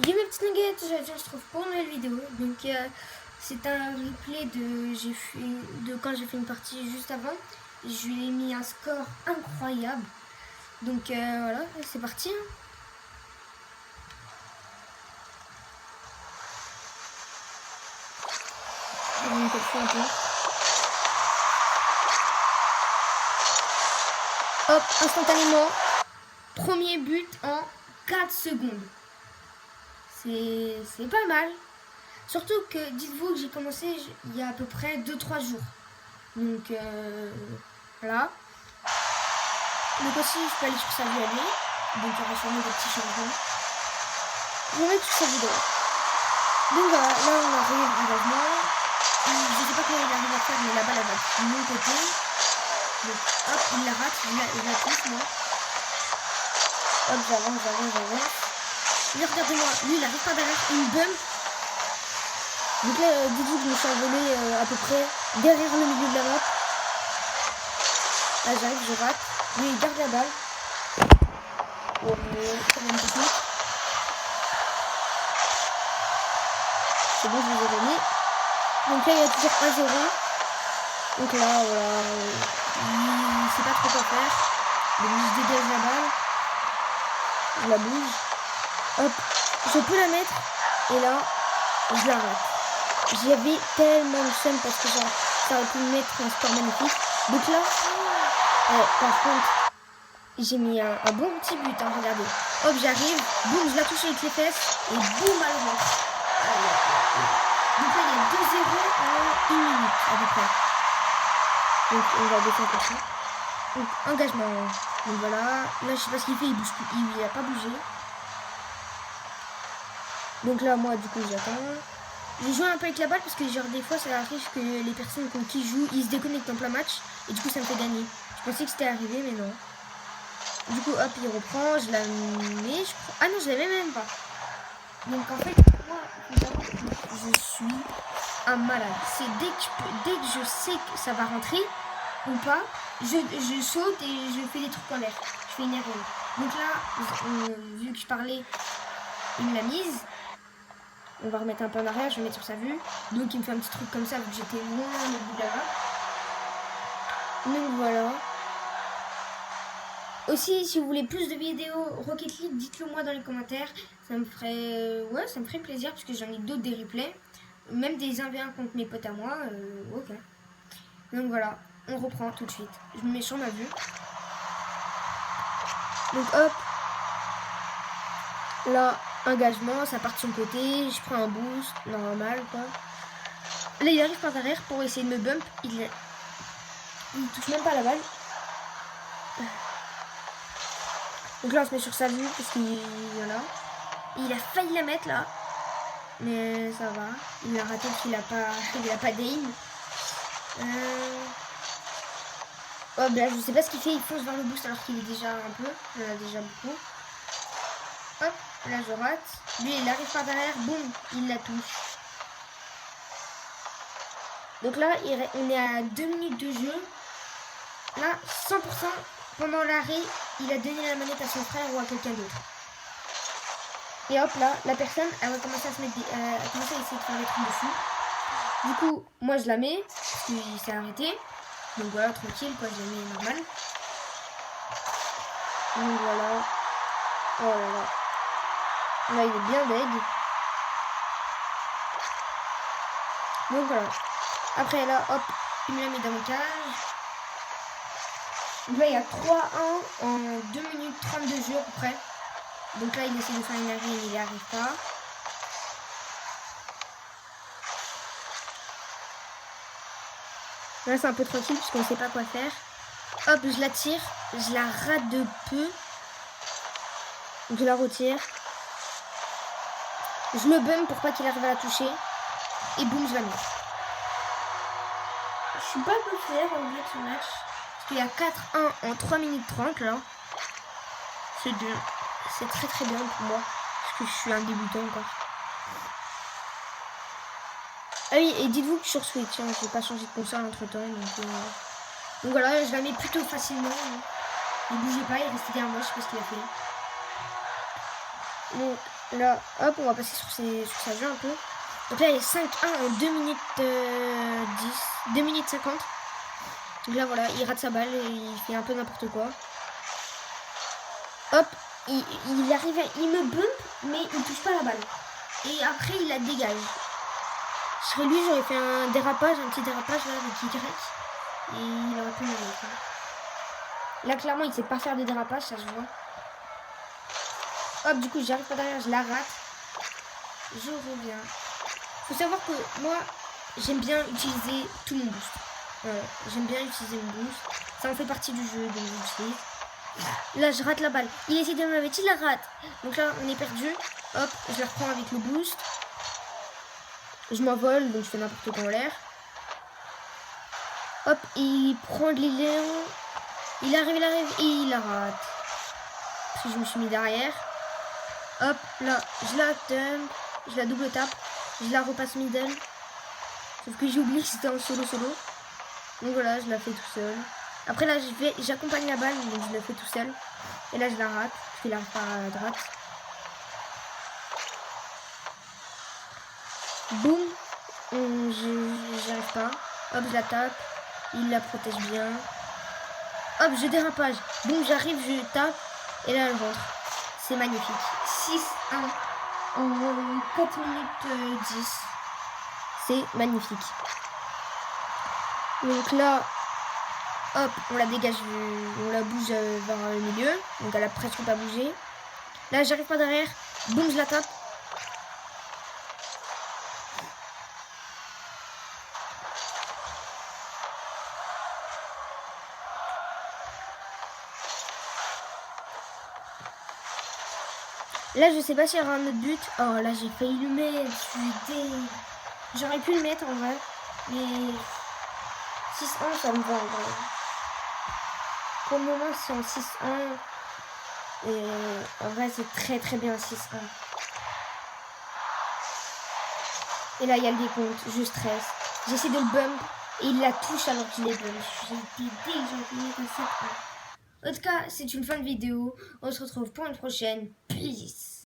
Yo mes petites nuggets, je te retrouve pour une nouvelle vidéo. Donc c'est un replay de quand j'ai fait une partie juste avant. Je lui ai mis un score incroyable. Donc voilà, c'est parti. Je vais me casser un peu. Hop, instantanément. Premier but en 4 secondes. C'est pas mal. Surtout que, dites-vous que j'ai commencé il y a à peu près 2-3 jours. Donc, voilà. Donc aussi, je peux aller sur sa vue à lui. Donc, il y aura sûrement des petits changements. Je vais mettre sur sa vidéo. Donc voilà, là on arrive à l'avant. Je sais pas comment il arrive à faire, mais la balle elle va de mon côté. Donc, hop, il la rate, il la touche, moi. Hop, j'avance. Lui, regardez-moi, lui il arrive pas derrière, il me bump. Donc là, dites-vous que je me suis envolé à peu près derrière le milieu de la map. Là j'arrive, je rate. Lui il garde la balle. Bon, quand même technique. C'est bon, je vous ai gagné. Donc là il y a toujours 1-0. Donc là, voilà, il sait pas trop quoi faire. Donc je dégage la balle. Je la bouge. Hop, je peux la mettre. Et là, je la rate. J'avais tellement de seum parce que ça aurait pu me mettre un score magnifique. Donc là, par contre, j'ai mis un bon petit but, hein, regardez. Hop, j'arrive, boum, je la touche avec les fesses, et boum, elle rentre. Donc là, il y a 2-0 en 1 minute, à peu près. Donc, on va descendre comme ça. Donc, engagement. Donc voilà, là, je sais pas ce qu'il fait, il bouge plus, il a pas bougé. Donc là, moi, du coup, j'attends. J'ai joué un peu avec la balle parce que genre des fois ça arrive que les personnes contre qui jouent ils se déconnectent en plein match et du coup ça me fait gagner. Je pensais que c'était arrivé mais non. Du coup hop il reprend, je la mets, je prends... Ah non je la mets même pas. Donc en fait moi je suis un malade. C'est dès que je sais que ça va rentrer ou pas, je saute et je fais des trucs en l'air. Je fais une erreur. Donc là vu que je parlais, il me l'a mise. On va remettre un peu en arrière, je vais mettre sur sa vue. Donc il me fait un petit truc comme ça vu que j'étais loin au bout de la map. Donc voilà. Aussi si vous voulez plus de vidéos Rocket League, dites-le moi dans les commentaires. Ça me ferait ça me ferait plaisir parce que j'en ai d'autres des replays. Même des 1v1 contre mes potes à moi. Ok. Donc voilà, on reprend tout de suite. Je me mets sur ma vue. Donc hop. Là, engagement, ça part de son côté, je prends un boost, normal quoi. Là il arrive par derrière pour essayer de me bump, il touche même pas la balle. Donc là on se met sur sa vue parce qu'il voilà. Il a failli la mettre là. Mais ça va. Il a raté parce qu'il a pas d'aim. Oh ben je sais pas ce qu'il fait, il fonce vers le boost alors qu'il est déjà un peu. Il en a déjà beaucoup. Hop, là je rate. Lui il arrive par derrière, boum, il la touche. Donc là on est à 2 minutes de jeu. Là 100% pendant l'arrêt, il a donné la manette à son frère ou à quelqu'un d'autre. Et hop là, la personne elle va commencer à se mettre commencer à essayer de faire des trucs dessus. Du coup, moi je la mets, parce qu'il s'est arrêté. Donc voilà, tranquille quoi, je la mets normal. Donc voilà. Oh là là. Là, il est bien deg. Donc voilà. Après là, hop, il me la met dans mon cage. Donc là, il y a 3-1 en 2 minutes 30 de jeu à peu près. Donc là, il essaie de faire une arrêt, mais il n'y arrive pas. Là, c'est un peu tranquille puisqu'on ne sait pas quoi faire. Hop, je la tire. Je la rate de peu. Je la retire. Je le bump pour pas qu'il arrive à la toucher. Et boum, je la mets. Je suis pas un peu fière au milieu de ce match. Parce qu'il y a 4-1 en 3 minutes 30 là. C'est bien. C'est très très bien pour moi. Parce que je suis un débutant encore. Ah oui, et dites-vous que sur Switch, hein, j'ai pas changé de console entre temps. Donc voilà, je la mets plutôt facilement. Il bougeait pas, il restait derrière moi, je sais pas ce qu'il a fait. Donc là, hop, on va passer sur sa jeu un peu. Donc là, il est 5-1 en 2 minutes 10, 2 minutes 50. Donc là, voilà, il rate sa balle et il fait un peu n'importe quoi. Hop, il arrive, il me bump, mais il touche pas la balle. Et après, il la dégage. Je serais lui, j'aurais fait un dérapage, un petit dérapage là, avec Y. Et il aurait pu me mettre. Là, clairement, il sait pas faire de dérapage, ça se voit. Hop, du coup, j'arrive pas derrière, je la rate. Je reviens. Faut savoir que moi, j'aime bien utiliser tout mon boost. J'aime bien utiliser mon boost. Ça en fait partie du jeu, donc j'utilise. Là, je rate la balle. Il essaie de me la mettre, il la rate. Donc là, on est perdu. Hop, je la reprends avec le boost. Je m'envole, donc je fais n'importe quoi en l'air. Hop, il prend de l'élan. Il arrive et il la rate. Parce que je me suis mis derrière. Hop, là, je la dump. Je la double tape. Je la repasse middle. Sauf que j'ai oublié que c'était en solo. Donc voilà, je la fais tout seul. Après là, j'accompagne la balle, donc je la fais tout seul. Et là, je la rate, parce qu'il arrive pas à droite. Boum. J'arrive pas. Hop, je la tape. Il la protège bien. Hop, je dérapage. Boum, j'arrive, je tape. Et là, elle rentre. C'est magnifique. 6-1 en 4 minutes 10. C'est magnifique. Donc là, hop, on la dégage, on la bouge vers le milieu. Donc elle a presque pas bougé. Là, j'arrive pas derrière. Boum, je la tape. Là, je sais pas s'il y aura un autre but. Oh, là, j'ai failli le mettre. J'aurais pu le mettre en vrai. Mais 6-1, ça me va en vrai. Pour le moment, c'est en 6-1. Et en vrai, c'est très bien 6-1. Et là, il y a le décompte. Je stresse. J'essaie de le bump. Et il la touche alors qu'il est bump. J'ai été désolée comme ça. En tout cas, c'est une fin de vidéo. On se retrouve pour une prochaine. Peace.